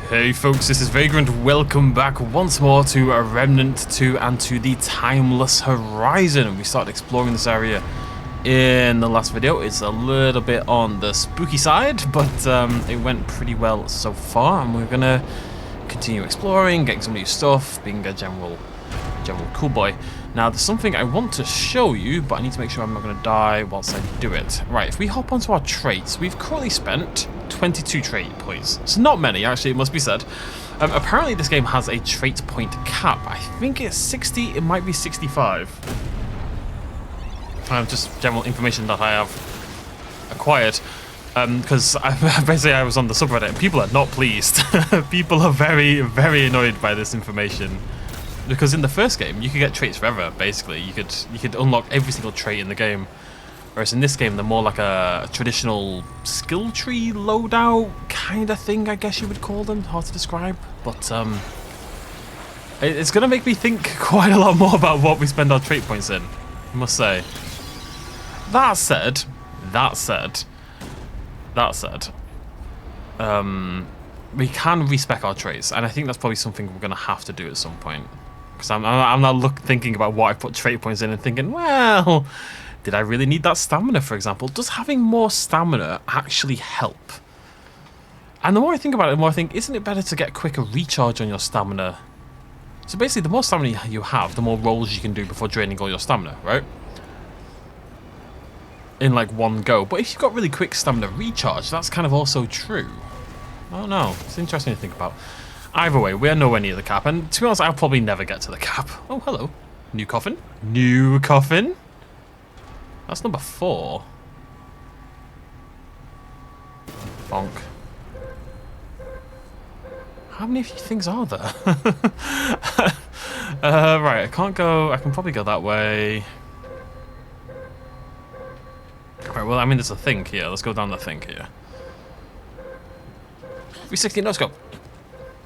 Hey folks, this is Vagrant. Welcome back once more to Remnant 2 and to the Timeless Horizon. We started exploring this area in the last video. It's a little bit on the spooky side, but it went pretty well so far, and we're gonna continue exploring, getting some new stuff, being a general cool boy. Now, there's something I want to show you, but I need to make sure I'm not going to die whilst I do it. Right, if we hop onto our traits, we've currently spent 22 trait points. So not many, actually, it must be said. Apparently, this game has a trait point cap. I think it's 60, it might be 65. Just general information that I have acquired. Because basically I was on the subreddit and people are not pleased. People are very, very annoyed by this information. Because in the first game, you could get traits forever, basically. You could unlock every single trait in the game. Whereas in this game, they're more like a traditional skill tree loadout kind of thing, I guess you would call them. Hard to describe. But it's going to make me think quite a lot more about what we spend our trait points in, I must say. That said, we can respec our traits, and I think that's probably something we're going to have to do at some point. Because I'm now thinking about what I put trait points in and thinking, well, did I really need that stamina, for example? Does having more stamina actually help? And the more I think about it, the more I think, isn't it better to get quicker recharge on your stamina? So basically, the more stamina you have, the more rolls you can do before draining all your stamina, right? In like one go. But if you've got really quick stamina recharge, that's kind of also true. I don't know. It's interesting to think about. Either way, we're nowhere near the cap, and to be honest, I'll probably never get to the cap. Oh, hello. New coffin. New coffin. That's number 4. Bonk. How many of these things are there? Right, I can't go... I can probably go that way. Right, well, I mean, there's a thing here. Let's go down the thing here. 360 no scope.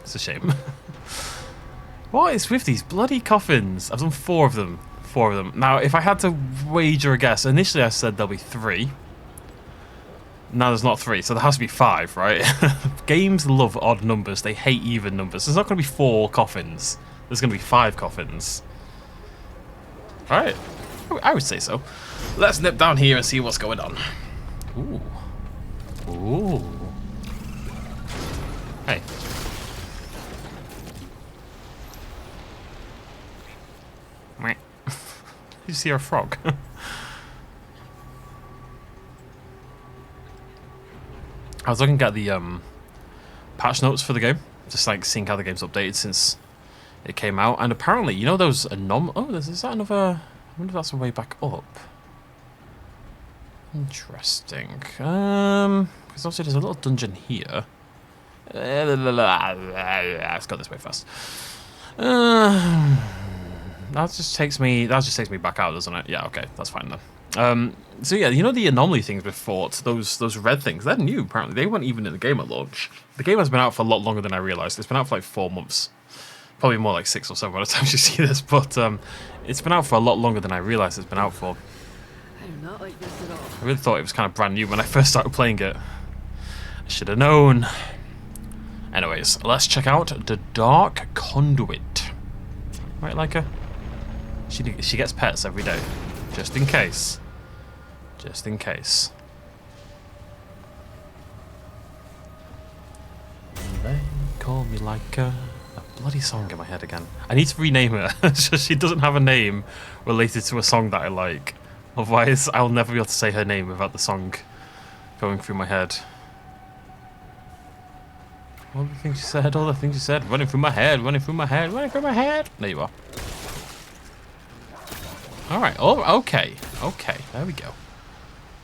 It's a shame. What is with these bloody coffins? I've done 4 of them. 4 of them. Now, if I had to wager a guess, initially I said there'll be 3. Now there's not 3, so there has to be 5, right? Games love odd numbers. They hate even numbers. There's not going to be 4 coffins. There's going to be 5 coffins. Alright. I would say so. Let's nip down here and see what's going on. Ooh. Ooh. Hey. You see our frog? I was looking at the patch notes for the game, just like seeing how the game's updated since it came out, and apparently, you know those is that another? I wonder if that's a way back up. Interesting. Because obviously there's a little dungeon here. Let's go this way first. That just takes me back out, doesn't it? Yeah, okay, that's fine then. So yeah, you know the anomaly things with Fort, those red things, they're new apparently. They weren't even in the game at launch. The game has been out for a lot longer than I realised. It's been out for like 4 months. Probably more like 6 or so by the time you see this, but it's been out for a lot longer than I realised it's been out for. I do not like this at all. I really thought it was kind of brand new when I first started playing it. I should have known. Anyways, let's check out the Dark Conduit. Right, Leica? She gets pets every day, just in case. Just in case. They call me Leica. A bloody song in my head again. I need to rename her. She doesn't have a name related to a song that I like. Otherwise, I'll never be able to say her name without the song going through my head. All the things she said, all the things she said, running through my head, running through my head, running through my head. There you are. Alright, oh, okay, there we go.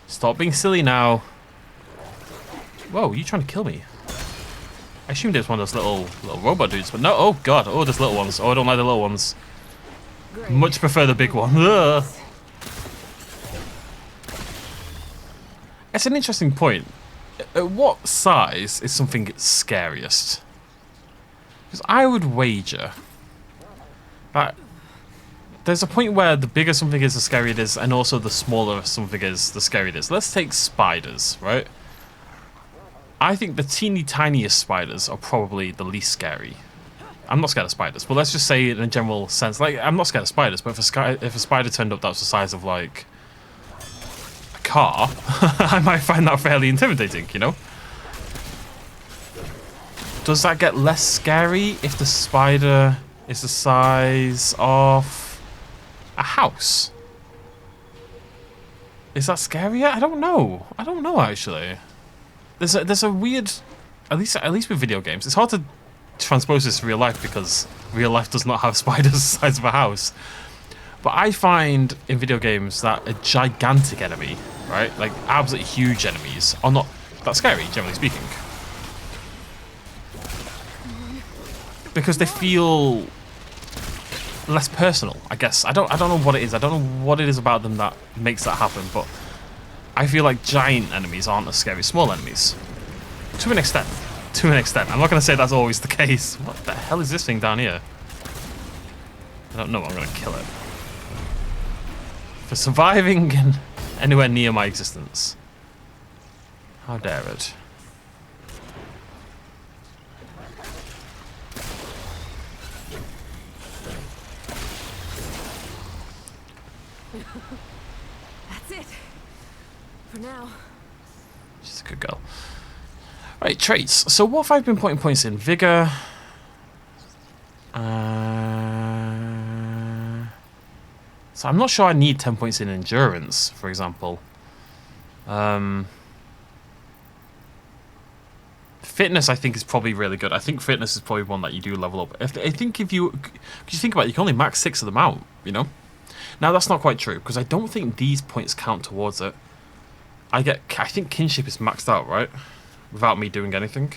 Stop being silly now. Whoa, you trying to kill me? I assumed it was one of those little robot dudes, but no, oh god, oh, there's little ones. Oh, I don't like the little ones. Great. Much prefer the big one. Ugh. It's an interesting point. At what size is something scariest? Because I would wager that there's a point where the bigger something is, the scarier it is, and also the smaller something is, the scarier it is. Let's take spiders, right? I think the teeny tiniest spiders are probably the least scary. I'm not scared of spiders, but let's just say in a general sense, like, I'm not scared of spiders, but if a spider turned up that was the size of, like, a car, I might find that fairly intimidating, you know? Does that get less scary if the spider is the size of a house? Is that scarier? I don't know. I don't know, actually. There's a weird, at least with video games, it's hard to transpose this to real life because real life does not have spiders the size of a house. But I find in video games that a gigantic enemy, right, like absolutely huge enemies, are not that scary, generally speaking, because they feel less personal, I guess. I don't know what it is. I don't know what it is about them that makes that happen, but I feel like giant enemies aren't as scary as small enemies. To an extent. To an extent. I'm not going to say that's always the case. What the hell is this thing down here? I don't know. I'm going to kill it. For surviving anywhere near my existence. How dare it. That's it. For now. She's a good girl. Right, traits. So what have I been putting points in? Vigor. So I'm not sure I need 10 points in endurance, for example. Fitness, I think, is probably really good. I think fitness is probably one that you do level up. I think if you think about it, you can only max 6 of them out, you know? Now, that's not quite true, because I don't think these points count towards it. I think kinship is maxed out, right? Without me doing anything.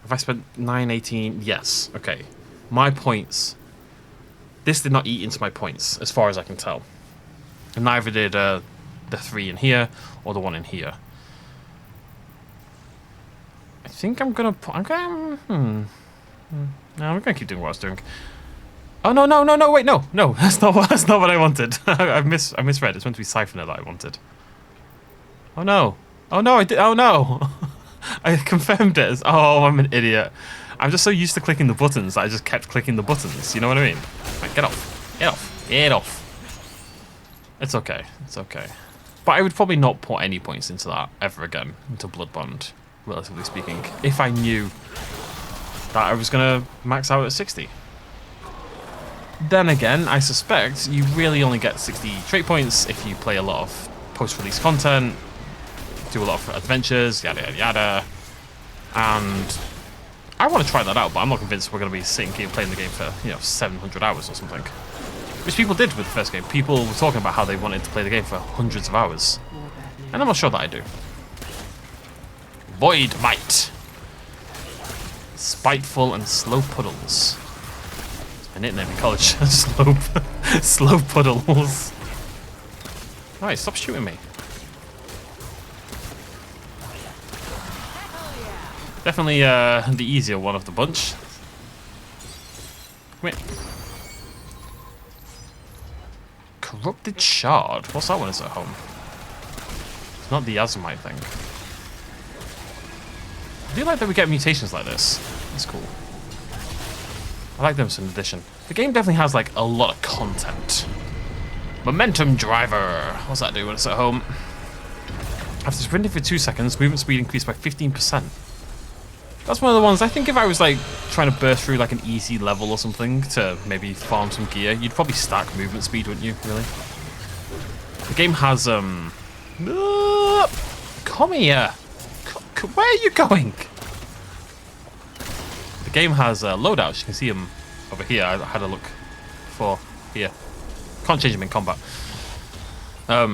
If I spent 918, yes, okay. My points, this did not eat into my points, as far as I can tell. And neither did the 3 in here, or the 1 in here. I think I'm gonna put, No, I'm gonna keep doing what I was doing. Oh, no, wait, no, that's not what I wanted. I misread, it's meant to be Siphoner that I wanted. Oh no, I did, oh no! I confirmed it as, oh, I'm an idiot. I'm just so used to clicking the buttons that I just kept clicking the buttons, you know what I mean? Right, get off. It's okay, But I would probably not put any points into that ever again, into Bloodbond, relatively speaking, if I knew that I was gonna max out at 60. Then again, I suspect you really only get 60 trait points if you play a lot of post-release content, do a lot of adventures, yada yada yada, and I want to try that out, but I'm not convinced we're going to be sitting here playing the game for 700 hours or something, which people did with the first game. People were talking about how they wanted to play the game for hundreds of hours, and I'm not sure that I do. Void Might, spiteful and slow puddles. It's my nickname in college. slow puddles. Right, stop shooting me. Definitely the easier one of the bunch. Come here. Corrupted Shard. What's that one is at home? It's not the Azumite thing. I do like that we get mutations like this. That's cool. I like them as an addition. The game definitely has like a lot of content. Momentum Driver. What's that do when it's at home? After sprinting for 2 seconds, movement speed increased by 15%. That's one of the ones, I think if I was like trying to burst through like an easy level or something to maybe farm some gear, you'd probably stack movement speed, wouldn't you, really? The game has, come here! Where are you going? The game has loadouts, you can see them over here. I had a look for here. Can't change them in combat.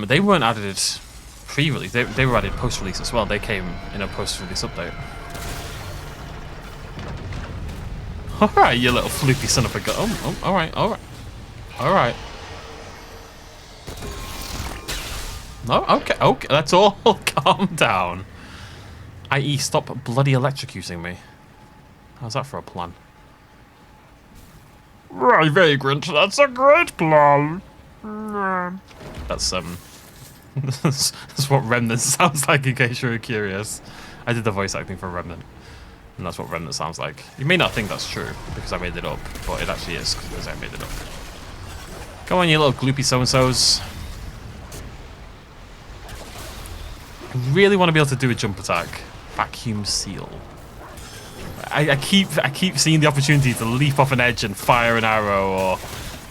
They weren't added pre-release, they were added post-release as well. They came in a post-release update. Alright, you little floopy son of a gun. Oh, alright. No, okay, that's all. Calm down. I.e., stop bloody electrocuting me. How's that for a plan? Right, Vagrant, that's a great plan. That's, that's what Remnant sounds like, in case you're curious. I did the voice acting for Remnant, and that's what Remnant sounds like. You may not think that's true because I made it up, but it actually is because I made it up. Come on, you little gloopy so-and-sos. I really want to be able to do a jump attack. Vacuum seal. I keep seeing the opportunity to leap off an edge and fire an arrow, or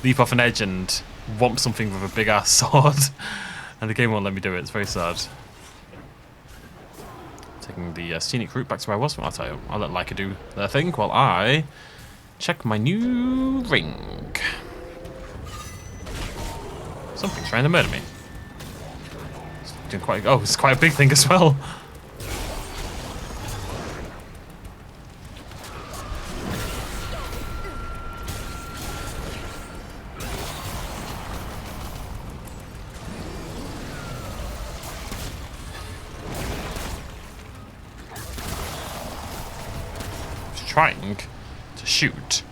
leap off an edge and whomp something with a big ass sword, and the game won't let me do it. It's very sad. Taking the scenic route back to where I was. I'll tell you. I'll let Leica do their thing while I check my new ring. Something's trying to murder me. It's doing quite. Oh, it's quite a big thing as well. Trying to shoot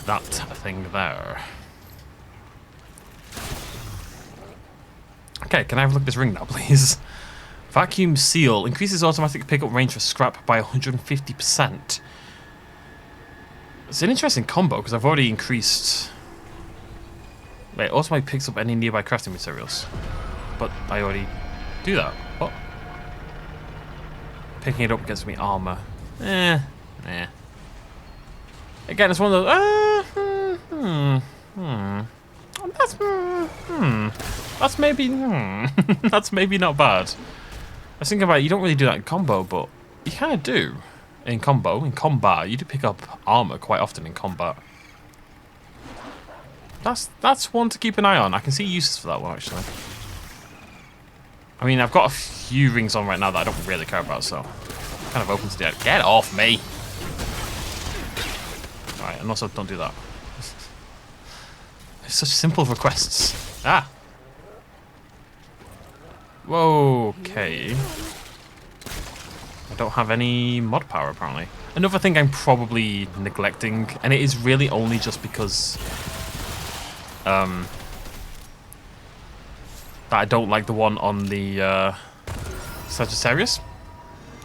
that thing there. Okay, can I have a look at this ring now, please? Vacuum seal increases automatic pickup range for scrap by 150%. It's an interesting combo because I've already increased. Wait, automatically picks up any nearby crafting materials, but I already do that. What? Picking it up gets me armor. Nah. Again, it's one of those. That's maybe. That's maybe not bad. I was thinking about it, you don't really do that in combo, but you kind of do in combat. You do pick up armor quite often in combat. That's one to keep an eye on. I can see uses for that one actually. I mean, I've got a few rings on right now that I don't really care about, so I'm kind of open to that. Get off me! Right, and also don't do that. It's such simple requests. Ah! Whoa, okay. I don't have any mod power, apparently. Another thing I'm probably neglecting, and it is really only just because that I don't like the one on the Sagittarius.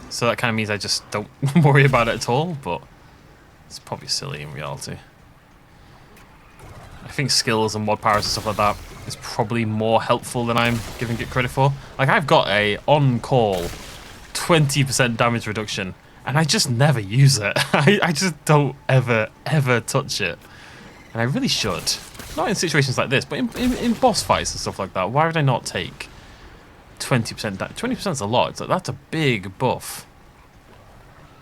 So that kind of means I just don't worry about it at all, but it's probably silly in reality. I think skills and mod powers and stuff like that is probably more helpful than I'm giving it credit for. Like, I've got a on-call 20% damage reduction, and I just never use it. I just don't ever touch it. And I really should. Not in situations like this, but in boss fights and stuff like that. Why would I not take 20%? 20% is a lot. It's like, that's a big buff.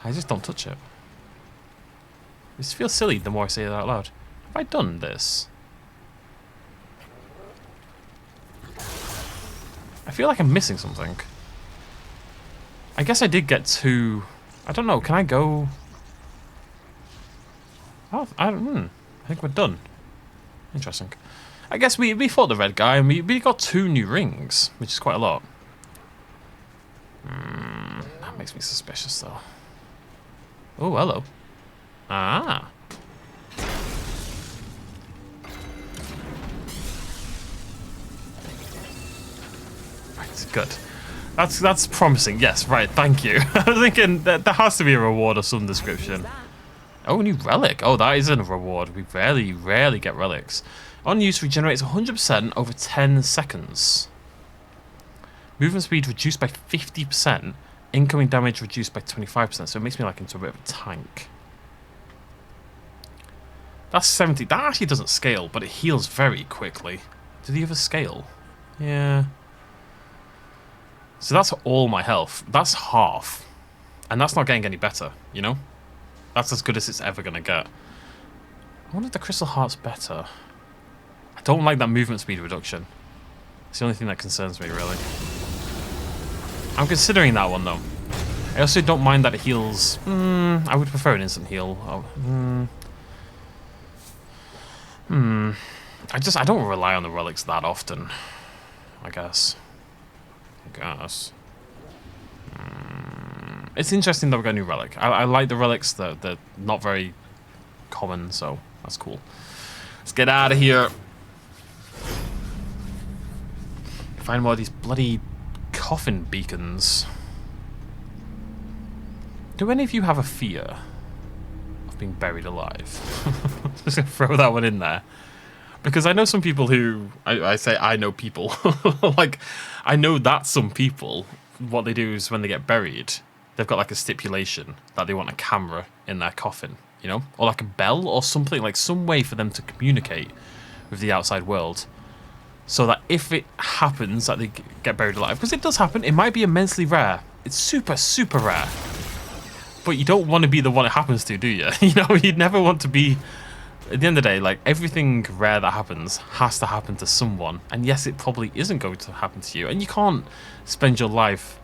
I just don't touch it. It just feels silly the more I say it out loud. Have I done this? I feel like I'm missing something. I guess I did get to... I don't know, can I go... Oh, I think we're done. Interesting. I guess we fought the red guy and we got 2 new rings, which is quite a lot. That makes me suspicious though. Oh, hello. Ah. Right, good. That's promising. Yes, right. Thank you. I was thinking that there has to be a reward of some description. Oh, new relic. Oh, that isn't a reward. We rarely get relics. On use, regenerates 100% over 10 seconds. Movement speed reduced by 50%. Incoming damage reduced by 25%. So it makes me like into a bit of a tank. That's 70. That actually doesn't scale, but it heals very quickly. Do the others scale? Yeah. So that's all my health. That's half. And that's not getting any better, you know? That's as good as it's ever going to get. I wonder if the crystal heart's better. I don't like that movement speed reduction. It's the only thing that concerns me, really. I'm considering that one, though. I also don't mind that it heals... I would prefer an instant heal. I don't rely on the relics that often, I guess. It's interesting that we got a new relic. I like the relics. They're not very common, so that's cool. Let's get out of here. Find more of these bloody coffin beacons. Do any of you have a fear of being buried alive? Just gonna throw that one in there. Because I know some people who... I say I know people. Like, I know that some people, what they do is when they get buried, they've got like a stipulation that they want a camera in their coffin, you know? Or like a bell or something, like some way for them to communicate with the outside world. So that if it happens that they get buried alive, because it does happen, it might be immensely rare. It's super, super rare. But you don't want to be the one it happens to, do you? You know, you'd never want to be... At the end of the day, like, everything rare that happens has to happen to someone. And yes, it probably isn't going to happen to you. And you can't spend your life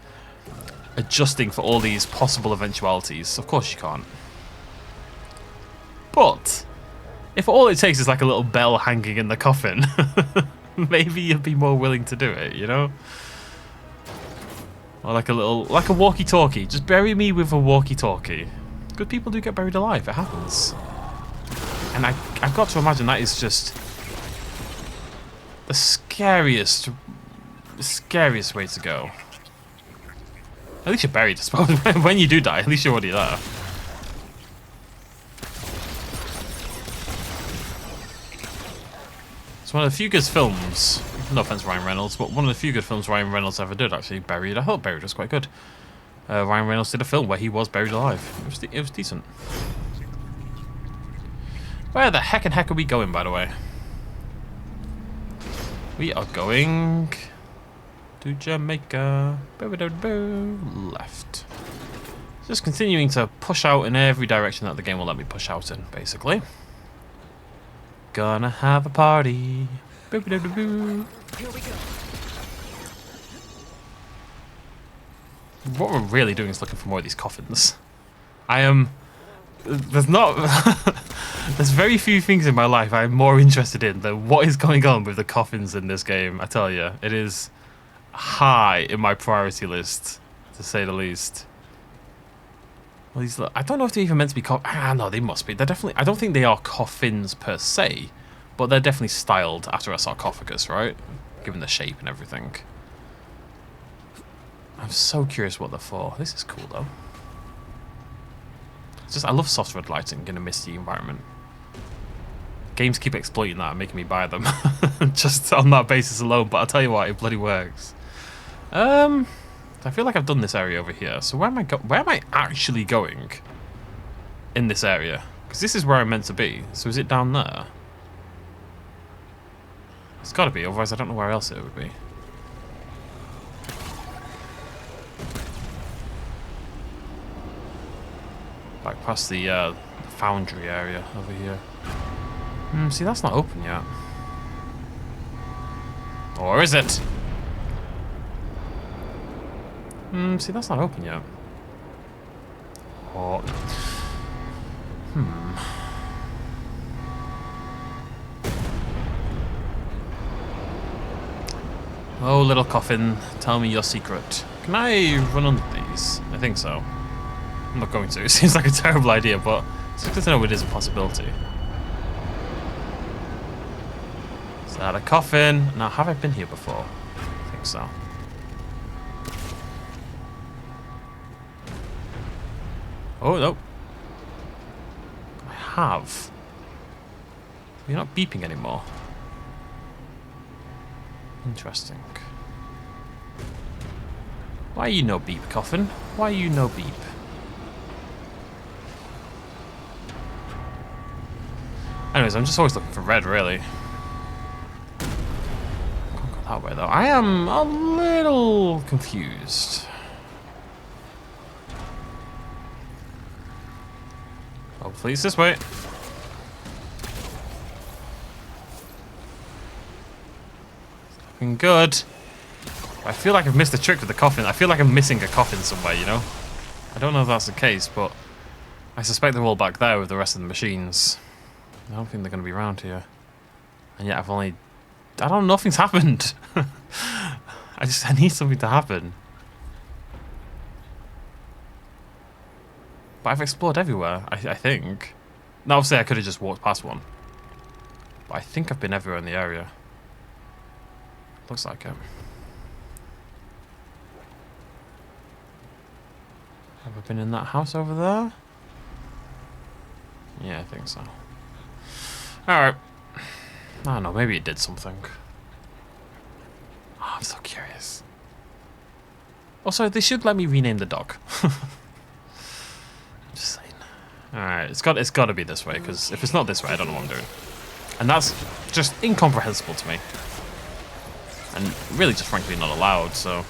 adjusting for all these possible eventualities. Of course you can't. But if all it takes is like a little bell hanging in the coffin, maybe you'd be more willing to do it, you know? Or like a walkie-talkie. Just bury me with a walkie-talkie. Good people do get buried alive. It happens. And I've got to imagine that is just the scariest way to go. At least you're buried, I suppose. When you do die, at least you're already there. It's one of the few good films, no offense Ryan Reynolds, but one of the few good films Ryan Reynolds ever did, actually, Buried. I thought Buried was quite good. Ryan Reynolds did a film where he was buried alive. It was decent. Where the heck are we going, by the way? We are going to Jamaica. Left. Just continuing to push out in every direction that the game will let me push out in, basically. Gonna have a party. Here we go. What we're really doing is looking for more of these coffins. There's very few things in my life I'm more interested in than what is going on with the coffins in this game. I tell you, it is high in my priority list, to say the least. Well, I don't know if they're even meant to be no, they must be. They're definitely... I don't think they are coffins per se, but they're definitely styled after a sarcophagus, right? Given the shape and everything. I'm so curious what they're for. This is cool, though. I love soft red lighting in a misty environment. Games keep exploiting that and making me buy them. Just on that basis alone, but I'll tell you what, it bloody works. I feel like I've done this area over here. So where am I actually going in this area? Because this is where I'm meant to be. So is it down there? It's got to be, otherwise I don't know where else it would be. Back past the foundry area over here. See, that's not open yet. Or is it? See, that's not open yet. Or... Oh, little coffin, tell me your secret. Can I run under these? I think so. I'm not going to. It seems like a terrible idea, but it's good to know it is a possibility. Is that a coffin? Now, have I been here before? I think so. Oh, no. I have. You're not beeping anymore. Interesting. Why you no beep, coffin? Why you no beep? Anyways, I'm just always looking for red, really. Can't go that way, though. I am a little confused. Hopefully it's this way. Looking good. I feel like I've missed a trick with the coffin. I feel like I'm missing a coffin somewhere, you know? I don't know if that's the case, but I suspect they're all back there with the rest of the machines. I don't think they're going to be around here. And yet I don't know, nothing's happened. I need something to happen. But I've explored everywhere, I think. Now, obviously I could have just walked past one. But I think I've been everywhere in the area. Looks like it. Have I been in that house over there? Yeah, I think so. Alright. I don't know, maybe it did something. Oh, I'm so curious. Also, they should let me rename the dog. Just saying. Alright, it's got to be this way, because if it's not this way, I don't know what I'm doing. And that's just incomprehensible to me. And really just frankly not allowed, so...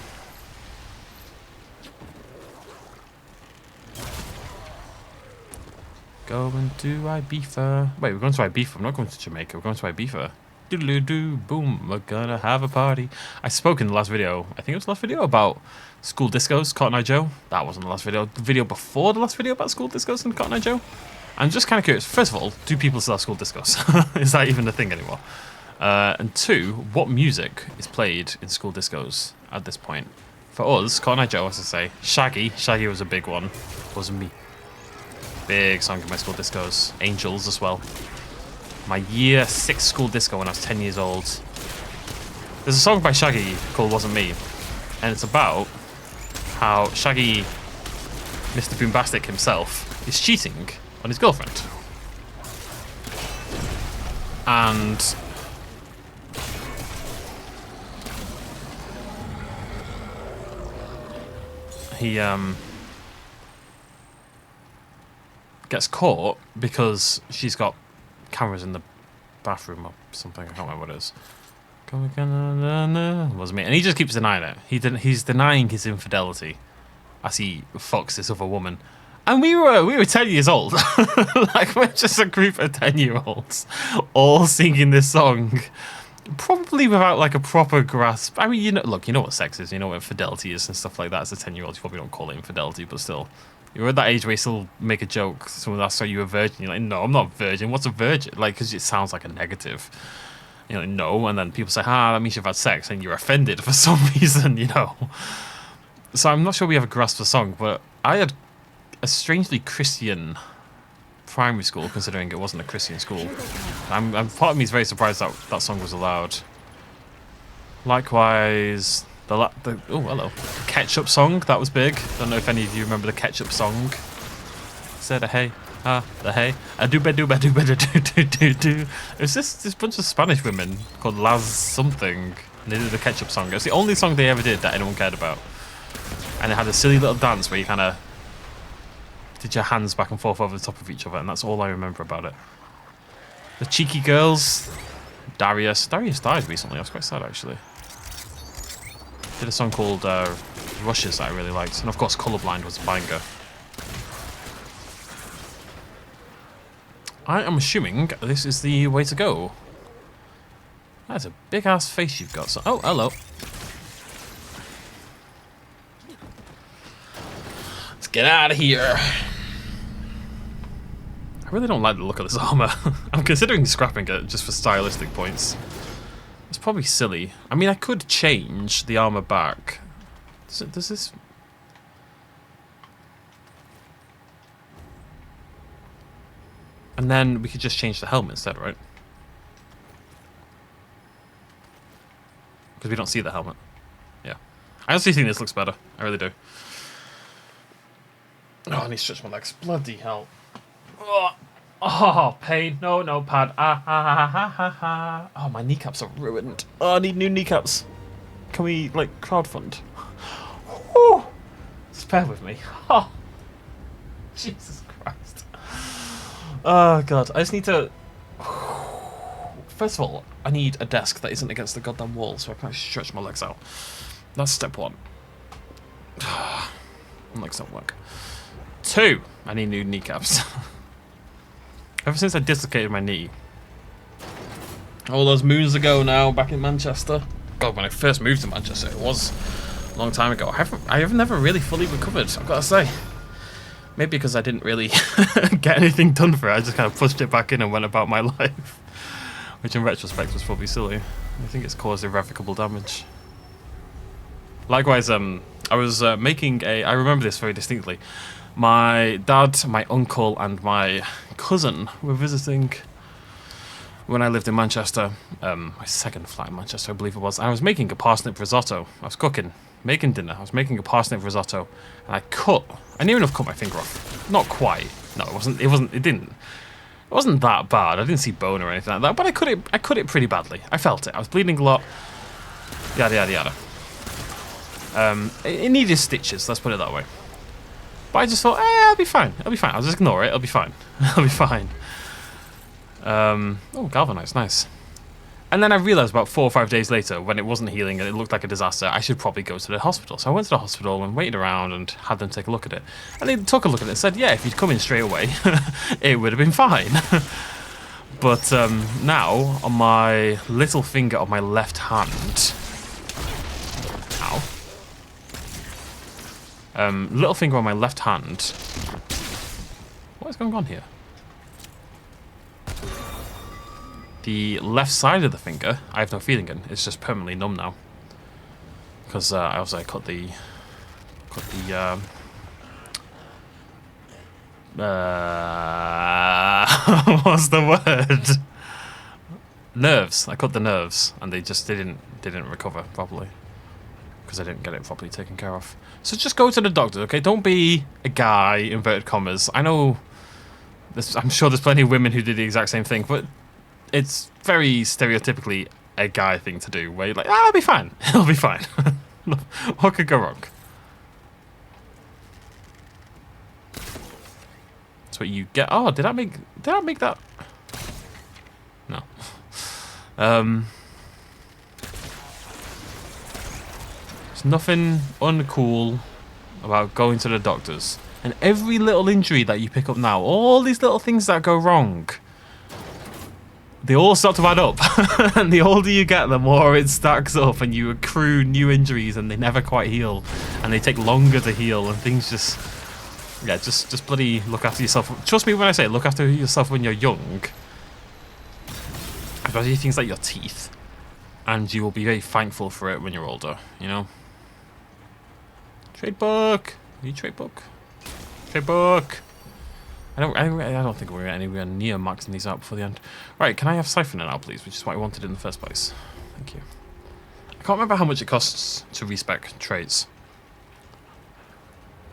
Going to Ibiza. Wait, we're going to Ibiza. I'm not going to Jamaica. We're going to Ibiza. Doodle-doo, boom, we're gonna have a party. I spoke in the last video, I think it was the last video, about school discos, Cotton Eye Joe. That wasn't the last video. The video before the last video about school discos and Cotton Eye Joe. I'm just kind of curious. First of all, do people still have school discos? Is that even a thing anymore? And two, what music is played in school discos at this point? For us, Cotton Eye Joe, as I say, Shaggy. Shaggy was a big one. Wasn't me. Big song in my school discos. Angels as well. My year 6 school disco when I was 10 years old. There's a song by Shaggy called Wasn't Me. And it's about how Shaggy, Mr. Boombastic himself, is cheating on his girlfriend. And he gets caught because she's got cameras in the bathroom or something. I can't remember what it is. Wasn't me. And he just keeps denying it. He's denying his infidelity as he fucks this other woman. And we were 10 years old. Like, we're just a group of 10-year-olds all singing this song. Probably without like a proper grasp. I mean, look, you know what sex is, you know what infidelity is and stuff like that. As a 10-year-old, you probably don't call it infidelity, but still. You're at that age where you still make a joke. Someone asks, are you a virgin? You're like, no, I'm not a virgin. What's a virgin? Like, because it sounds like a negative. You're like, no. And then people say, that means you've had sex. And you're offended for some reason, you know. So I'm not sure we have a grasp of the song, but I had a strangely Christian primary school, considering it wasn't a Christian school. I'm part of me is very surprised that that song was allowed. Likewise... oh, hello. The Ketchup song, that was big. Don't know if any of you remember the Ketchup song. Said a hey, the hey. A do ba do ba do ba do do do do. It was this bunch of Spanish women called Las something. And they did the Ketchup song. It was the only song they ever did that anyone cared about. And it had a silly little dance where you kind of did your hands back and forth over the top of each other, and that's all I remember about it. The Cheeky Girls. Darius died recently. I was quite sad, actually. Did a song called Rushes that I really liked. And of course, Colorblind was a banger. I am assuming this is the way to go. That's a big ass face you've got. So, oh, hello. Let's get out of here. I really don't like the look of this armor. I'm considering scrapping it just for stylistic points. It's probably silly. I mean, I could change the armor back. Does this... And then we could just change the helmet instead, right? Because we don't see the helmet. Yeah. I honestly think this looks better. I really do. Oh, I need to stretch my legs. Bloody hell. Oh, pain. No, pad. Oh, my kneecaps are ruined. Oh, I need new kneecaps. Can we, like, crowdfund? Oh, just bear with me. Oh, Jesus Christ. Oh, God. I just need to... First of all, I need a desk that isn't against the goddamn wall so I can actually stretch my legs out. That's step 1. My legs don't work. 2, I need new kneecaps. Ever since I dislocated my knee, all those moons ago now, back in Manchester. God, when I first moved to Manchester, it was a long time ago. I have never really fully recovered, I've got to say. Maybe because I didn't really get anything done for it. I just kind of pushed it back in and went about my life. Which in retrospect was probably silly. I think it's caused irrevocable damage. Likewise, I was making a... I remember this very distinctly. My dad, my uncle, and my cousin were visiting when I lived in Manchester. My second flat in Manchester, I believe it was. I was making a parsnip risotto. I was cooking. making dinner. I was making a parsnip risotto, and I near enough cut my finger off. Not quite. No, it wasn't. It wasn't that bad. I didn't see bone or anything like that, but I cut it pretty badly. I felt it. I was bleeding a lot. Yada yada yada. It needed stitches. Let's put it that way. But I just thought, I'll be fine. I'll be fine. I'll just ignore it. I'll be fine. I'll be fine. Oh, galvanized, nice. And then I realised about 4 or 5 days later, when it wasn't healing and it looked like a disaster, I should probably go to the hospital. So I went to the hospital and waited around and had them take a look at it. And they took a look at it and said, yeah, if you'd come in straight away, it would have been fine. But now, on my little finger of my left hand... Ow. Little finger on my left hand... What is going on here? The left side of the finger, I have no feeling in. It's just permanently numb now. Because I cut the what's the word? Nerves. I cut the nerves, and they just didn't recover properly because I didn't get it properly taken care of. So just go to the doctor, okay? Don't be a guy, inverted commas. I know. I'm sure there's plenty of women who did the exact same thing, but it's very stereotypically a guy thing to do, where you're like, I'll be fine. It'll be fine. What could go wrong? That's what you get. Oh, did I make that? No. There's nothing uncool about going to the doctors. And every little injury that you pick up now, all these little things that go wrong, they all start to add up. And the older you get, the more it stacks up, and you accrue new injuries, and they never quite heal, and they take longer to heal, and things just, yeah, just bloody look after yourself. Trust me when I say look after yourself when you're young, especially things like your teeth, and you will be very thankful for it when you're older. You know. Trade book. Need trade book. Trade book. I don't think we're anywhere near maxing these out before the end. Right, can I have siphoner now, please? Which is what I wanted in the first place. Thank you. I can't remember how much it costs to respec traits.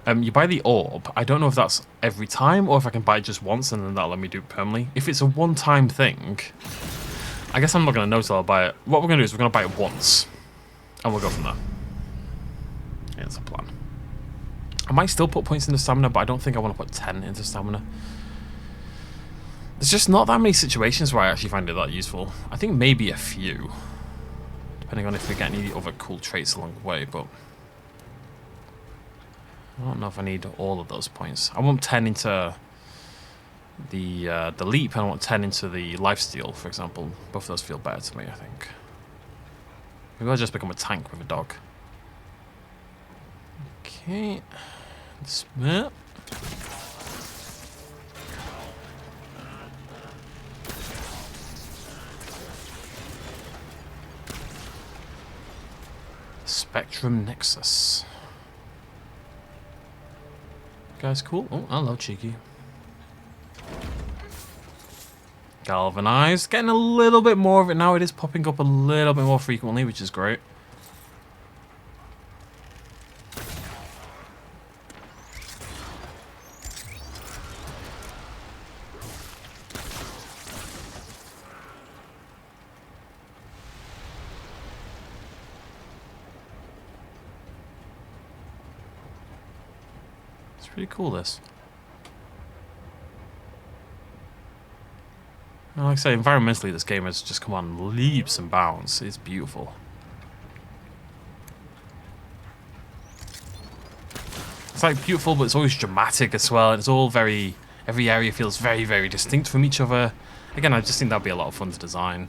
You buy the orb. I don't know if that's every time or if I can buy it just once and then that'll let me do it permanently. If it's a one-time thing, I guess I'm not going to know till I'll buy it. What we're going to do is we're going to buy it once, and we'll go from there. Yeah, that's a plan. I might still put points into stamina, but I don't think I want to put 10 into stamina. There's just not that many situations where I actually find it that useful. I think maybe a few, depending on if we get any other cool traits along the way, but I don't know if I need all of those points. I want 10 into the leap, and I want 10 into the lifesteal, for example. Both of those feel better to me, I think. Maybe I'll just become a tank with a dog. Okay. Smith. Spectrum Nexus. Guys, cool. Oh, hello, cheeky. Galvanized. Getting a little bit more of it now. It is popping up a little bit more frequently, which is great. Pretty cool, this. And like I say, environmentally, this game has just come on leaps and bounds. It's beautiful. It's like beautiful, but it's always dramatic as well. And it's all very, every area feels very, very distinct from each other. Again, I just think that'd be a lot of fun to design.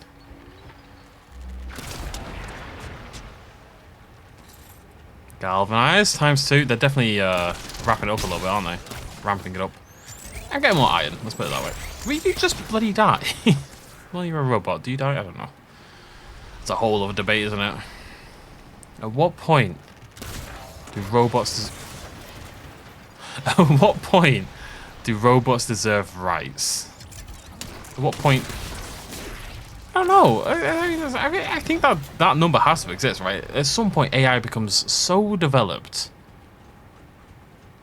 Galvanized ×2. They're definitely wrapping it up a little bit, aren't they? Ramping it up. I'm getting more iron. Let's put it that way. Will you just bloody die? Well, you're a robot. Do you die? I don't know. It's a whole other debate, isn't it? At what point do robots... At what point do robots deserve rights? At what point... don't know. I think that number has to exist, right? At some point, AI becomes so developed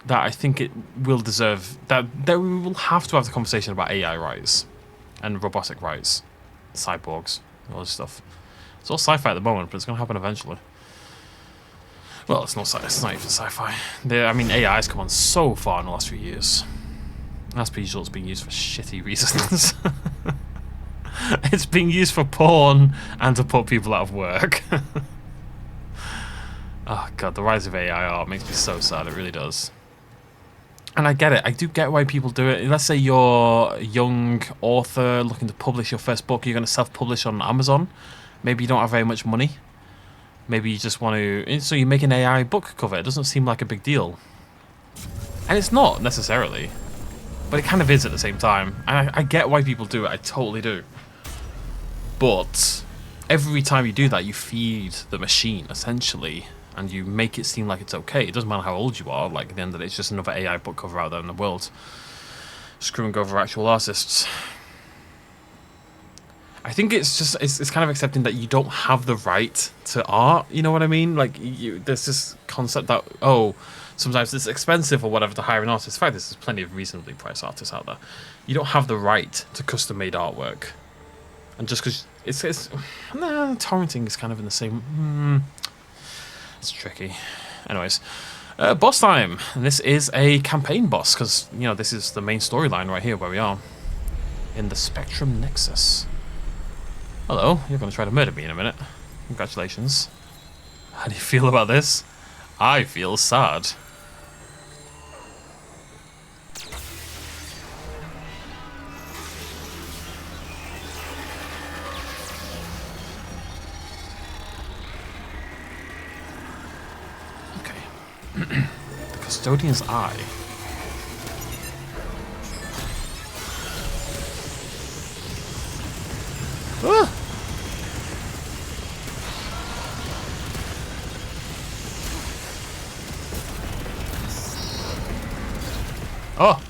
that I think it will deserve that we will have to have the conversation about AI rights and robotic rights, cyborgs, all this stuff. It's all sci-fi at the moment, but it's going to happen eventually. Well, it's not even sci-fi. I mean, AI has come on so far in the last few years. As per usual, it's being used for shitty reasons. It's being used for porn and to put people out of work. Oh god, the rise of AI art makes me so sad, it really does. And I get it, I do get why people do it. Let's say you're a young author looking to publish your first book, you're going to self-publish on Amazon. Maybe you don't have very much money. Maybe you just want to... So you make an AI book cover, it doesn't seem like a big deal. And it's not, necessarily. But it kind of is at the same time. And I get why people do it, I totally do. But every time you do that, you feed the machine, essentially. And you make it seem like it's okay. It doesn't matter how old you are. Like, at the end of it, it's just another AI book cover out there in the world. Screwing over actual artists. I think it's just, it's kind of accepting that you don't have the right to art. You know what I mean? Like, there's this concept that, oh, sometimes it's expensive or whatever to hire an artist. In fact, there's plenty of reasonably priced artists out there. You don't have the right to custom-made artwork. And just because torrenting is kind of in the same... It's tricky. Anyways, boss time. And this is a campaign boss, because, you know, this is the main storyline right here where we are. In the Spectrum Nexus. Hello, you're going to try to murder me in a minute. Congratulations. How do you feel about this? I feel sad. The Custodian's Eye. Ah! Oh!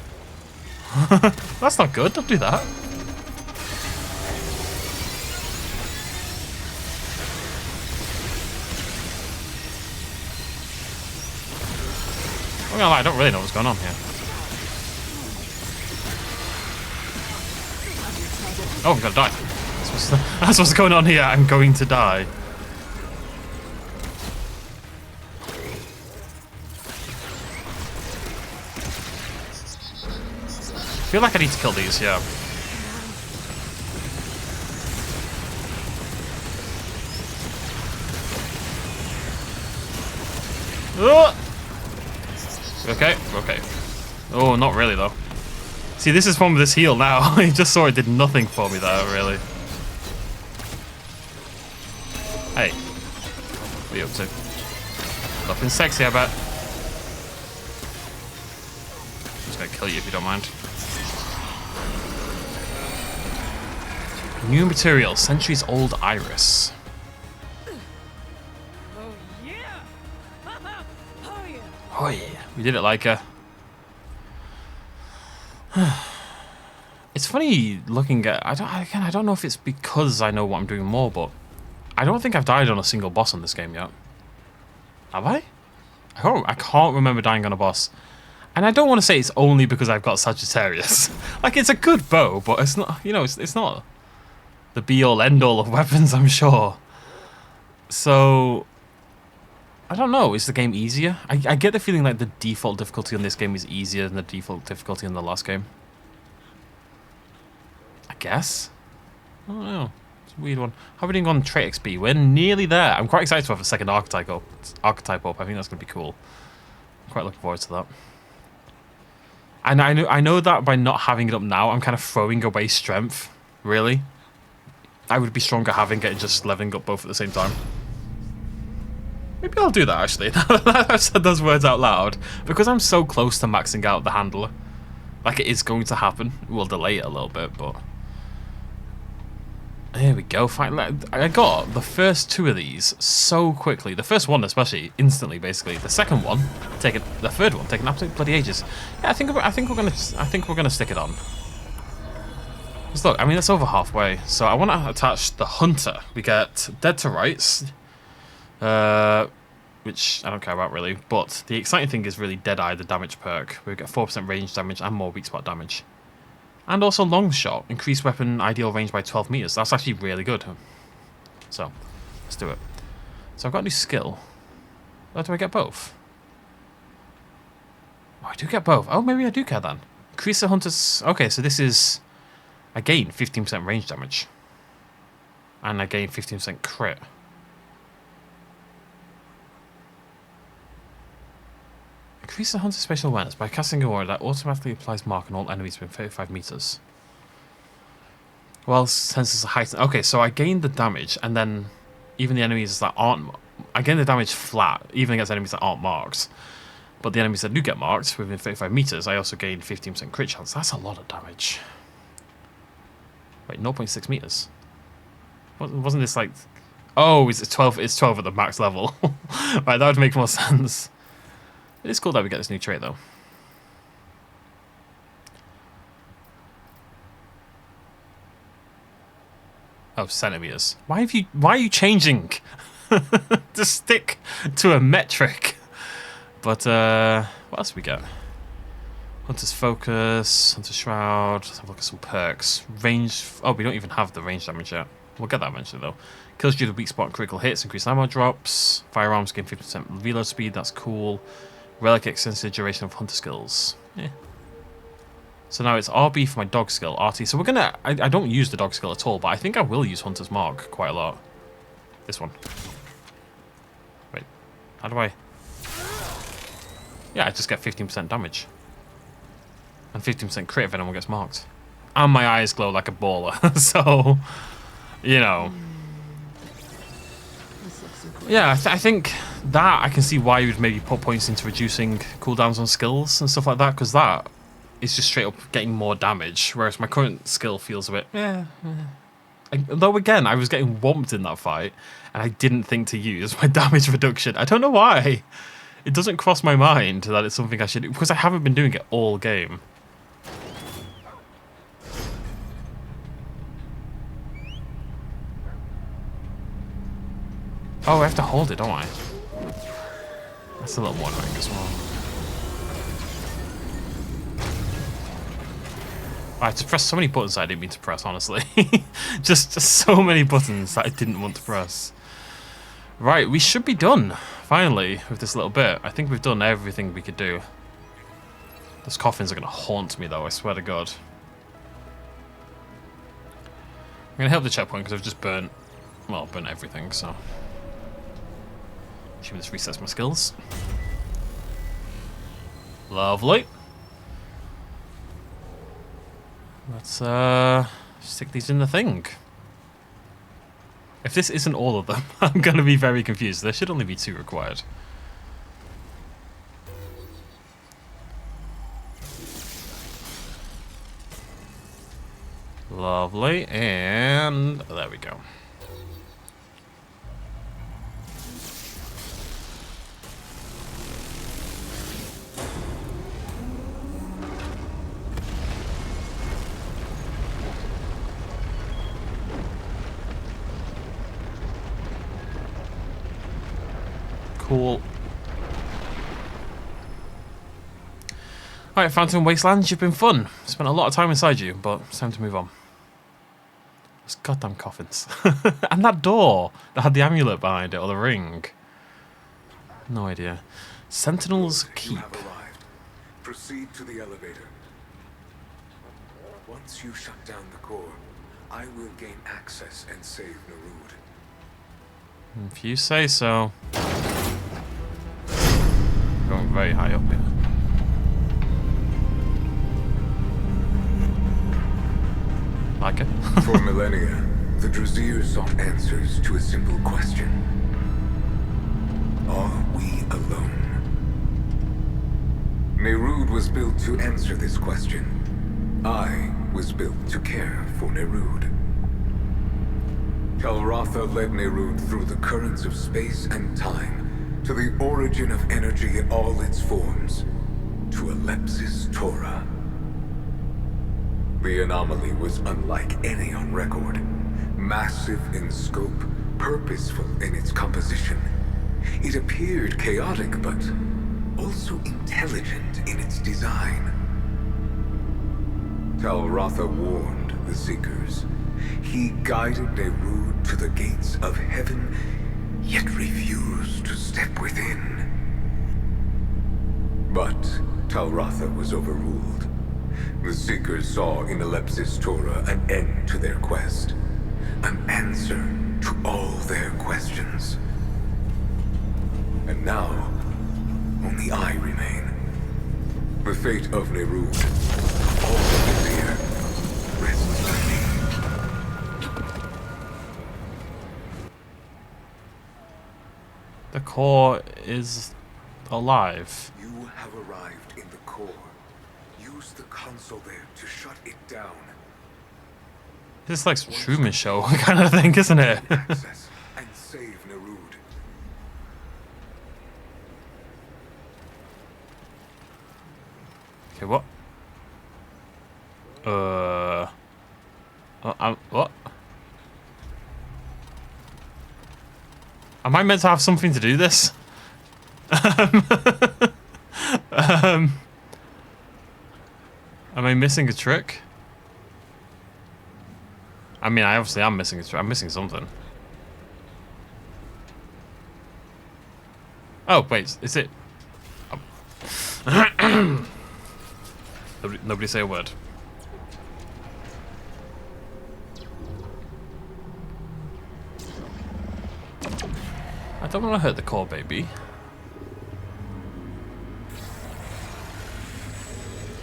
That's not good, don't do that. I'm gonna lie, I don't really know what's going on here. Oh, I'm gonna die. That's what's going on here. I'm going to die. I feel like I need to kill these, yeah. Okay, okay. Oh, not really though. See, this is from this heal now. I just saw it did nothing for me there, really. Hey. What are you up to? Nothing sexy, I bet. I'm just gonna kill you if you don't mind. New material, centuries old iris. Oh yeah! Oh yeah! Oh yeah, we did it like a... It's funny looking at... I don't know if it's because I know what I'm doing more, but I don't think I've died on a single boss on this game yet. Have I? I can't remember dying on a boss. And I don't want to say it's only because I've got Sagittarius. Like, it's a good bow, but it's not, you know, it's not the be-all, end-all of weapons, I'm sure. So, I don't know, is the game easier? I get the feeling like the default difficulty on this game is easier than the default difficulty in the last game. I guess? I don't know. It's a weird one. How are we doing on trait XP? We're nearly there. I'm quite excited to have a second archetype up. I think that's going to be cool. I'm quite looking forward to that. And I know that by not having it up now, I'm kind of throwing away strength, really. I would be stronger having it and just leveling up both at the same time. Maybe I'll do that, actually. I've said those words out loud. Because I'm so close to maxing out the handler. Like, it is going to happen. We'll delay it a little bit, but... Here we go. I got the first two of these so quickly. The first one, especially, instantly, basically. The second one, the third one, taking absolute bloody ages. Yeah, I think we're gonna stick it on. Because look, I mean, that's over halfway. So I want to attach the hunter. We get dead to rights, which I don't care about really. But the exciting thing is really Deadeye, the damage perk. We get 4% range damage and more weak spot damage. And also long shot, increased weapon ideal range by 12 meters. That's actually really good. So let's do it. So I've got a new skill. Oh, do I get both? Oh, I do get both. Oh, maybe I do get that. Increase the hunter's... Okay, so this is... I gain 15% range damage. And I gain 15% crit. Increase the hunter's spatial awareness by casting a aura that automatically applies mark on all enemies within 35 meters. Well, since it's a heightened... Okay, so I gain the damage, and then even the enemies that aren't... I gain the damage flat, even against enemies that aren't marked. But the enemies that do get marked within 35 meters, I also gain 15% crit chance. That's a lot of damage. Wait, 0.6 meters. Wasn't this like... Oh, it's 12. It's 12 at the max level. Right, that would make more sense. It is cool that we get this new trait though. Oh, centimeters. Why are you changing? Just stick to a metric. But what else do we get? Hunter's Focus, Hunter's Shroud. Let's have a look at some perks. Range. Oh, we don't even have the range damage yet. We'll get that eventually though. Kills due to weak spot and critical hits. Increased ammo drops. Firearms gain 50% reload speed. That's cool. Relic extends the duration of hunter skills. Yeah. So now it's RB for my dog skill, RT. So we're gonna... I don't use the dog skill at all, but I think I will use Hunter's Mark quite a lot. This one. Wait. How do I... Yeah, I just get 15% damage. And 15% crit if anyone gets marked. And my eyes glow like a baller. So, you know. Yeah, I think that I can see why you would maybe put points into reducing cooldowns on skills and stuff like that, because that is just straight up getting more damage, whereas my current skill feels a bit, Though again, I was getting whomped in that fight, and I didn't think to use my damage reduction. I don't know why. It doesn't cross my mind that it's something I should do, because I haven't been doing it all game. Oh, I have to hold it, don't I? That's a little more annoying as well. I had to press so many buttons that I didn't mean to press, honestly. just so many buttons that I didn't want to press. Right, we should be done, finally, with this little bit. I think we've done everything we could do. Those coffins are going to haunt me, though, I swear to God. I'm going to help the checkpoint because I've just burnt everything, so... Should this resets my skills? Lovely. Let's stick these in the thing. If this isn't all of them, I'm going to be very confused. There should only be 2 required. Lovely, and there we go. Cool. Alright, Phantom Wastelands, you've been fun. Spent a lot of time inside you, but it's time to move on. Those goddamn coffins. And that door that had the amulet behind it, or the ring. No idea. Sentinel's Keep. You have arrived. Proceed to the elevator. Once you shut down the core, I will gain access and save Nerud. If you say so. Going very high up here. Like it? For millennia, the Drazier sought answers to a simple question. Are we alone? Nerud was built to answer this question. I was built to care for Nerud. Kalratha led Nerud through the currents of space and time, to the origin of energy in all its forms, to Alepsis Torah. The anomaly was unlike any on record. Massive in scope, purposeful in its composition. It appeared chaotic, but also intelligent in its design. Talratha warned the Seekers. He guided Nerud to the gates of heaven, yet refused to step within. But Talratha was overruled. The Seekers saw in Alepsis Torah an end to their quest. An answer to all their questions. And now, only I remain. The fate of Nerud, all the fear, rests with me. The core is alive. You have arrived in the core. Use the console there to shut it down. This is like some Truman Show kind of thing, isn't it? Access and save Nerud. Okay, what? What? Am I meant to have something to do this? Am I missing a trick? I mean, I obviously am missing a trick. I'm missing something. Oh, wait, is it? Nobody say a word. I don't want to hurt the core, baby.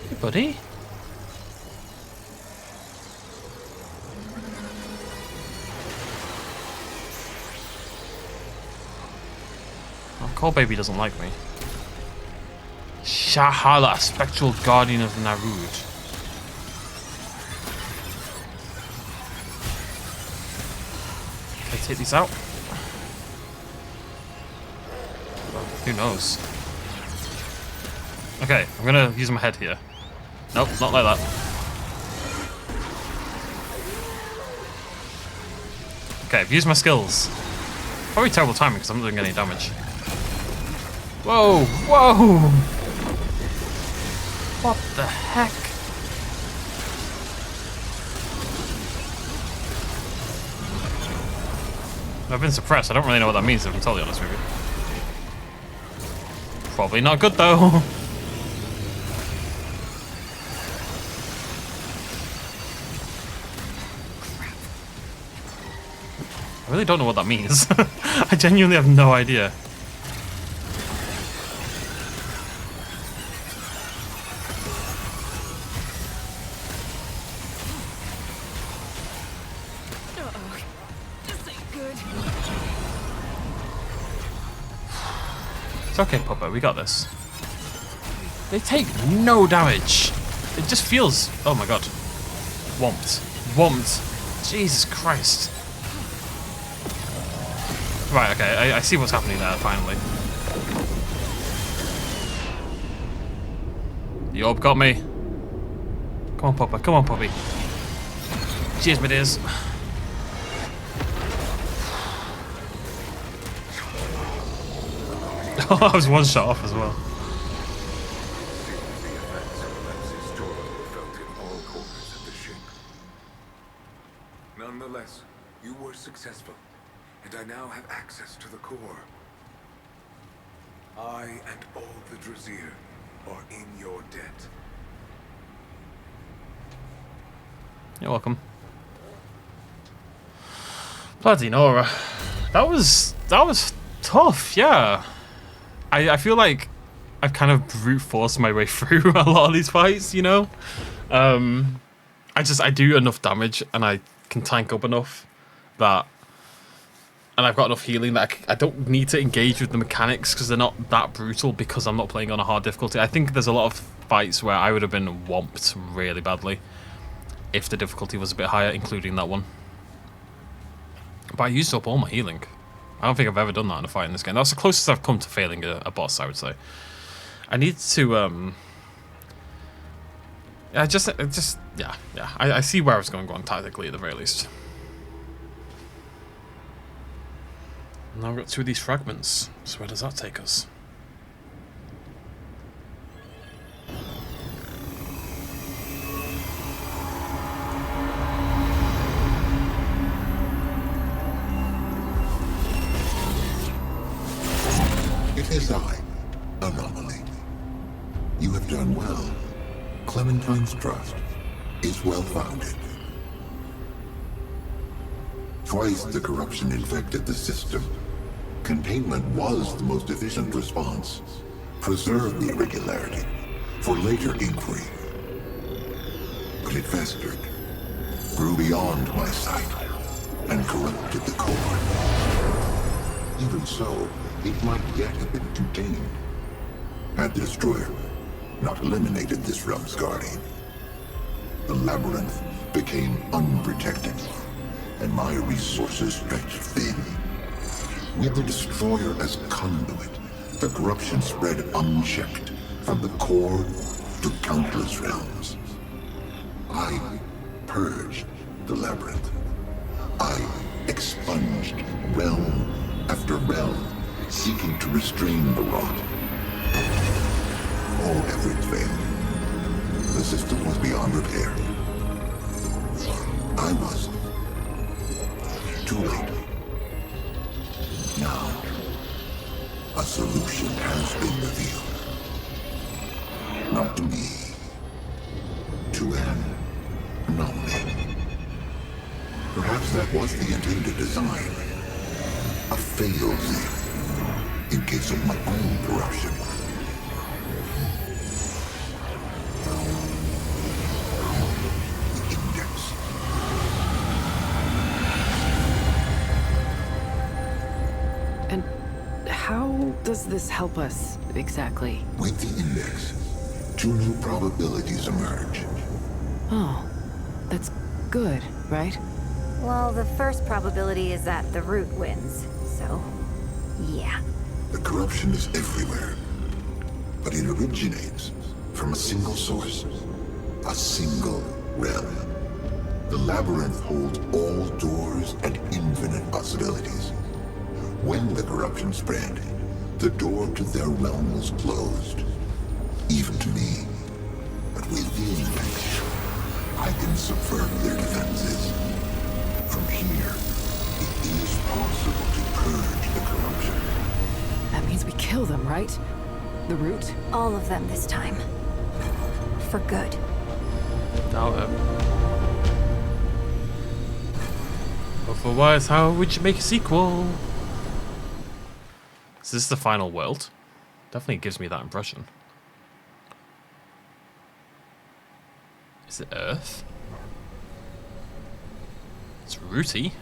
Hey, buddy. Oh, core baby doesn't like me. Shahala, spectral guardian of Nerud. Can I take these out? Who knows? Okay, I'm gonna use my head here. Nope, not like that. Okay, I've used my skills. Probably terrible timing because I'm not doing any damage. Whoa, whoa! What the heck? I've been suppressed. I don't really know what that means, if I'm totally honest with you. Probably not good, though. I really don't know what that means. I genuinely have no idea. It's okay, Puppa, we got this. They take no damage. It just feels... Oh my god. Whomped. Whomped. Jesus Christ. Right, okay, I see what's happening there, finally. The orb got me. Come on, Puppa, come on, Puppy. Cheers, my dears. Oh, I was one shot off as well. The effects of Alepsis Torah were felt in all corners of the ship. Nonetheless, you were successful, and I now have access to the core. I and all the Drazir are in your debt. You're welcome. Bloody Nora. That was tough, yeah. I feel like I've kind of brute forced my way through a lot of these fights, you know? I do enough damage and I can tank up enough that, and I've got enough healing that I don't need to engage with the mechanics because they're not that brutal because I'm not playing on a hard difficulty. I think there's a lot of fights where I would have been whomped really badly if the difficulty was a bit higher, including that one. But I used up all my healing. I don't think I've ever done that in a fight in this game. That's the closest I've come to failing a boss, I would say. I need to, Yeah, I see where I was going wrong tactically at the very least. Now we've got 2 of these fragments. So where does that take us? It is I, Anomaly. You have done well. Clementine's trust is well-founded. Twice the corruption infected the system. Containment was the most efficient response. Preserve the irregularity for later inquiry. But it festered, grew beyond my sight, and corrupted the core. Even so, it might yet have been contained, had the destroyer not eliminated this realm's guardian. The labyrinth became unprotected, and my resources stretched thin. With the destroyer as conduit, the corruption spread unchecked from the core to countless realms. I purged the labyrinth. I expunged realm after realm, seeking to restrain the rot. All efforts failed. The system was beyond repair. I was too late. Now, a solution has been revealed. Not to me, to an anomaly. Perhaps that was the intended design. A fail-safe in case of my own corruption. The index. And how does this help us, exactly? With the index, 2 new probabilities emerge. Oh, that's good, right? Well, the first probability is that the root wins, so yeah. The corruption is everywhere, but it originates from a single source, a single realm. The labyrinth holds all doors and infinite possibilities. When the corruption spread, the door to their realm was closed, even to me. But with the index, I can subvert their defenses. From here, it is possible to purge the corruption. That means we kill them, right? The root? All of them this time. For good. Now, otherwise, how would you make a sequel? Is this the final world? Definitely gives me that impression. Is it Earth? It's rooty.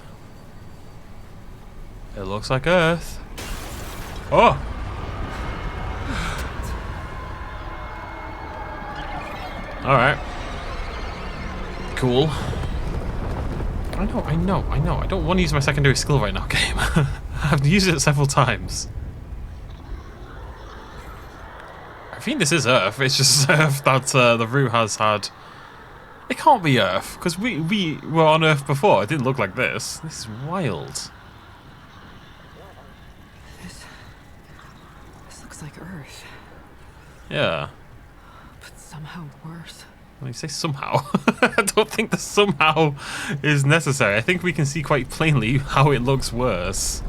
It looks like Earth. Oh! Alright. Cool. I know. I don't want to use my secondary skill right now, game. I've used it several times. I think this is Earth. It's just Earth that the root has had. It can't be Earth, because we were on Earth before. It didn't look like this. This is wild. This looks like Earth, Yeah. but somehow worse. Well, you say somehow. I don't think the somehow is necessary. I think we can see quite plainly how it looks worse.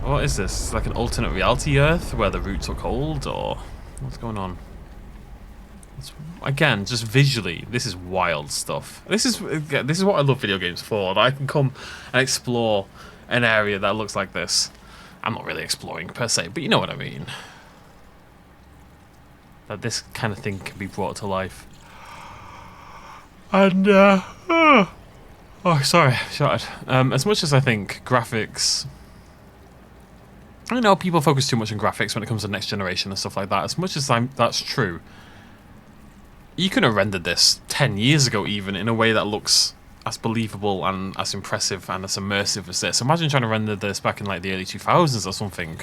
What is this? It's like an alternate reality Earth where the roots are cold, or what's going on? Again, just visually, this is wild stuff. This is what I love video games for. That I can come and explore an area that looks like this. I'm not really exploring per se, but you know what I mean. That this kind of thing can be brought to life. And oh, sorry, shouted. As much as I think graphics, I know people focus too much on graphics when it comes to next generation and stuff like that. As much as that's true. You could have rendered this 10 years ago even in a way that looks as believable and as impressive and as immersive as this. Imagine trying to render this back in like the early 2000s or something.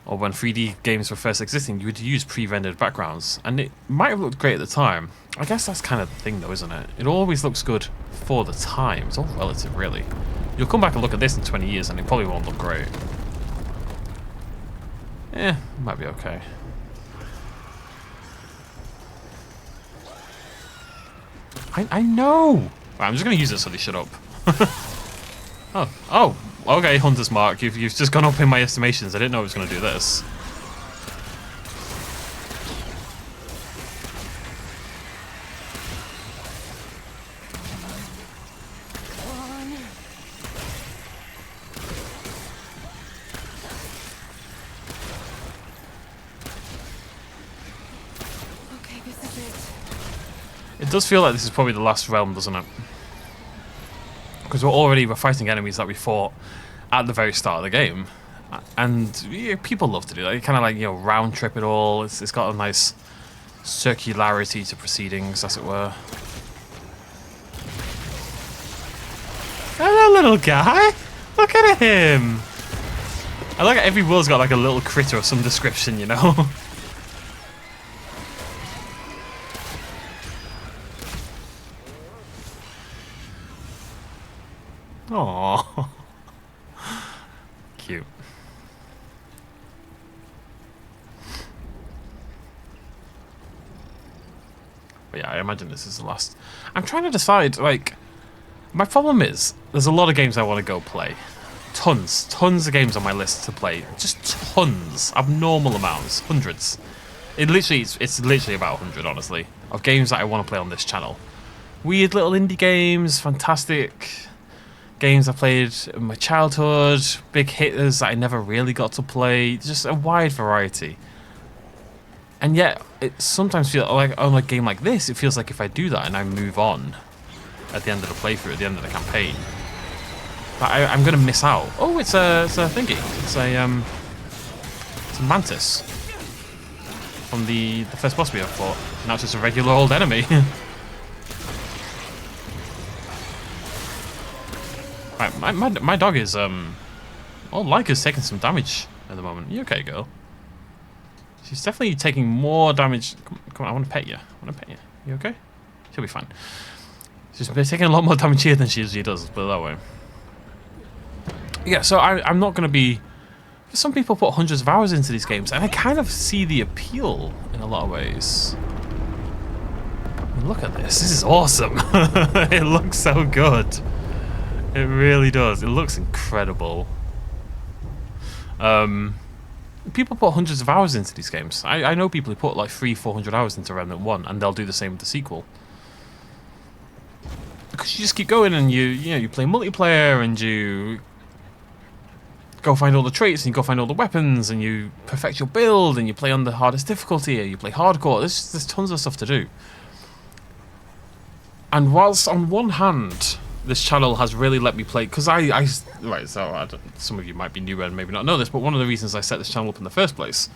or when 3D games were first existing, you would use pre-rendered backgrounds, and it might have looked great at the time. I guess that's kind of the thing though, isn't it? It always looks good for the time. It's all relative, really. You'll come back and look at this in 20 years and it probably won't look great. It might be okay. I know! Right, I'm just going to use it so they shut up. Oh, okay, Hunter's Mark. You've just gone up in my estimations. I didn't know I was going to do this. Okay, this is it. It does feel like this is probably the last realm, doesn't it? Because we're fighting enemies that we fought at the very start of the game, and yeah, people love to do that. You kind of like, you know, round trip it all. It's got a nice circularity to proceedings, as it were. Hello, little guy. Look at him. I like every world's got like a little critter of some description, you know. Aww. Cute. But yeah, I imagine this is the last. I'm trying to decide, like, my problem is, there's a lot of games I want to go play. Tons of games on my list to play. Just tons. Abnormal amounts. Hundreds. It's literally about 100, honestly, of games that I want to play on this channel. Weird little indie games, fantastic games I played in my childhood, big hitters that I never really got to play, just a wide variety. And yet, it sometimes feels like on a game like this, it feels like if I do that and I move on at the end of the playthrough, at the end of the campaign, that I'm going to miss out. Oh, it's a thingy. It's a mantis from the first boss we ever fought. Now it's just a regular old enemy. Right, my dog is Leica's taking some damage at the moment. You okay, girl? She's definitely taking more damage. Come on, I want to pet you. You okay? She'll be fine. She's been taking a lot more damage here than she usually does, let's put it that way. Yeah, so I'm not going to be... Some people put hundreds of hours into these games, and I kind of see the appeal in a lot of ways. I mean, look at this. This is awesome. It looks so good. It really does. It looks incredible. People put hundreds of hours into these games. I know people who put like 300-400 hours into Remnant 1, and they'll do the same with the sequel. Because you just keep going, and you play multiplayer, and you go find all the traits, and you go find all the weapons, and you perfect your build, and you play on the hardest difficulty, or you play hardcore. There's tons of stuff to do. And whilst on one hand, this channel has really let me play, because right, so some of you might be newer and maybe not know this, but one of the reasons I set this channel up in the first place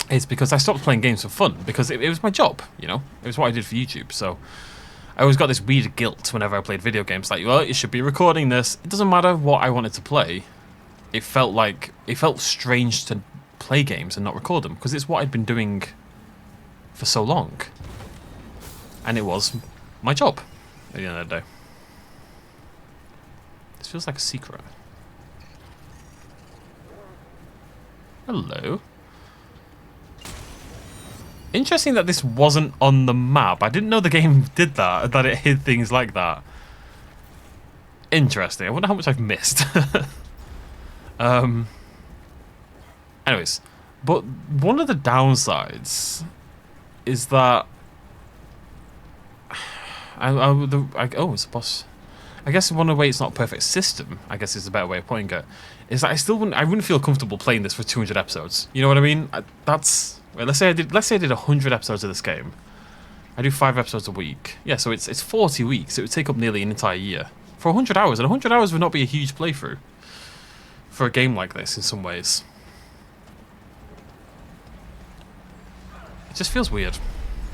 is because I stopped playing games for fun, because it was my job, you know? It was what I did for YouTube, so I always got this weird guilt whenever I played video games, like, well, you should be recording this. It doesn't matter what I wanted to play. It felt strange to play games and not record them, because it's what I'd been doing for so long. And it was my job at the end of the day. This feels like a secret. Hello. Interesting that this wasn't on the map. I didn't know the game did that it hid things like that. Interesting. I wonder how much I've missed. Anyways, but one of the downsides is that oh, it's a boss. I guess one of the ways it's not a perfect system, I guess is a better way of putting it, is that I wouldn't feel comfortable playing this for 200 episodes. You know what I mean? Let's say I did 100 episodes of this game. I do 5 episodes a week. Yeah, so it's 40 weeks. It would take up nearly an entire year for 100 hours, and 100 hours would not be a huge playthrough for a game like this in some ways. It just feels weird.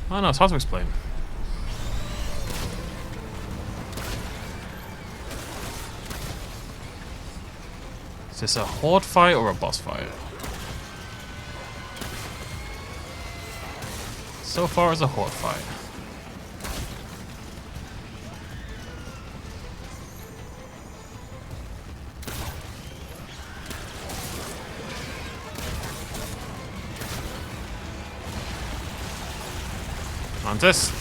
I don't know, it's hard to explain. Is this a horde fight or a boss fight? So far as a horde fight. Mantis.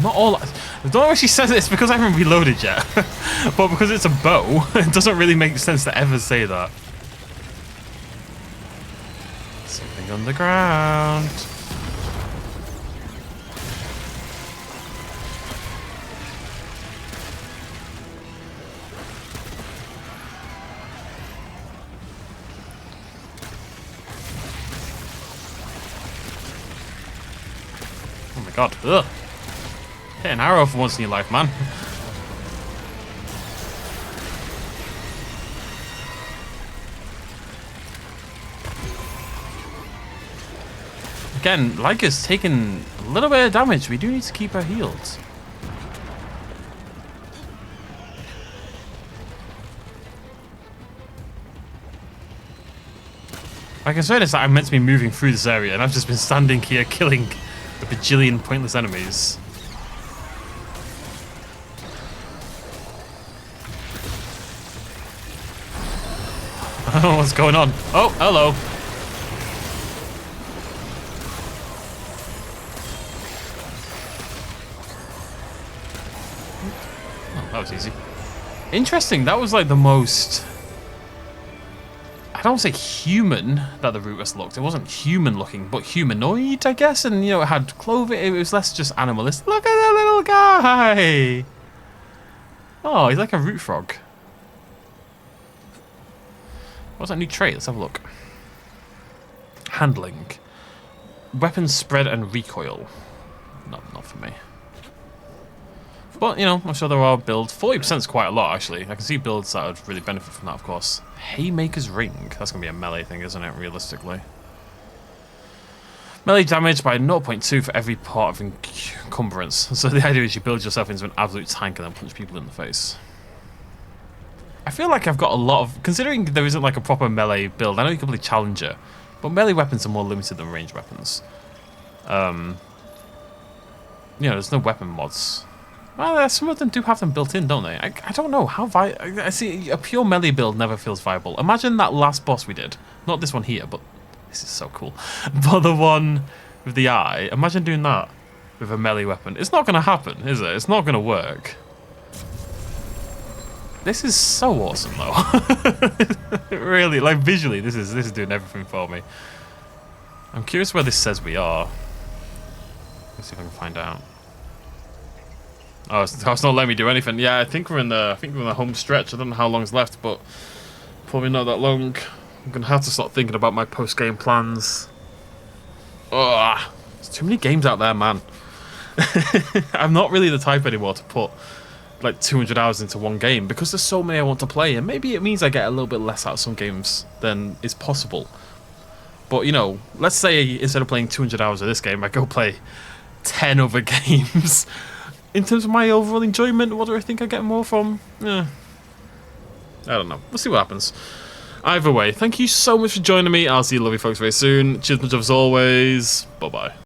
Not all. I don't know if she says it's because I haven't reloaded yet, but because it's a bow, it doesn't really make sense to ever say that. Something underground. Oh my god. Ugh. Hit an arrow for once in your life, man. Again, Leica's taken a little bit of damage. We do need to keep her healed. My concern is that I'm meant to be moving through this area and I've just been standing here killing a bajillion pointless enemies. Oh, what's going on? Oh, hello. Oh, that was easy. Interesting, that was like the most... I don't say human that the Rootless looked. It wasn't human looking, but humanoid, I guess. And, you know, it had clothing. It was less just animalistic. Look at that little guy! Oh, he's like a root frog. What's that new trait? Let's have a look. Handling. Weapon spread and recoil. Not for me. But, you know, I'm sure there are builds. 40% is quite a lot, actually. I can see builds that would really benefit from that, of course. Haymaker's Ring. That's going to be a melee thing, isn't it, realistically? Melee damage by 0.2 for every part of encumbrance. So the idea is you build yourself into an absolute tank and then punch people in the face. I feel like I've got a lot of... Considering there isn't like a proper melee build, I know you can play Challenger, but melee weapons are more limited than ranged weapons. You know, there's no weapon mods. Well, some of them do have them built in, don't they? I don't know how I see a pure melee build never feels viable. Imagine that last boss we did. Not this one here, but this is so cool. But the one with the eye. Imagine doing that with a melee weapon. It's not going to happen, is it? It's not going to work. This is so awesome, though. Really, like visually, this is doing everything for me. I'm curious where this says we are. Let's see if I can find out. Oh, it's not letting me do anything. Yeah, I think we're in the home stretch. I don't know how long's left, but probably not that long. I'm gonna have to start thinking about my post-game plans. Ugh, there's too many games out there, man. I'm not really the type anymore to put like 200 hours into one game because there's so many I want to play, and maybe it means I get a little bit less out of some games than is possible. But you know, let's say instead of playing 200 hours of this game, I go play 10 other games. In terms of my overall enjoyment, what do I think I get more from? I don't know. We'll see what happens. Either way, thank you so much for joining me. I'll see you lovely folks very soon. Cheers much as always. Bye-bye.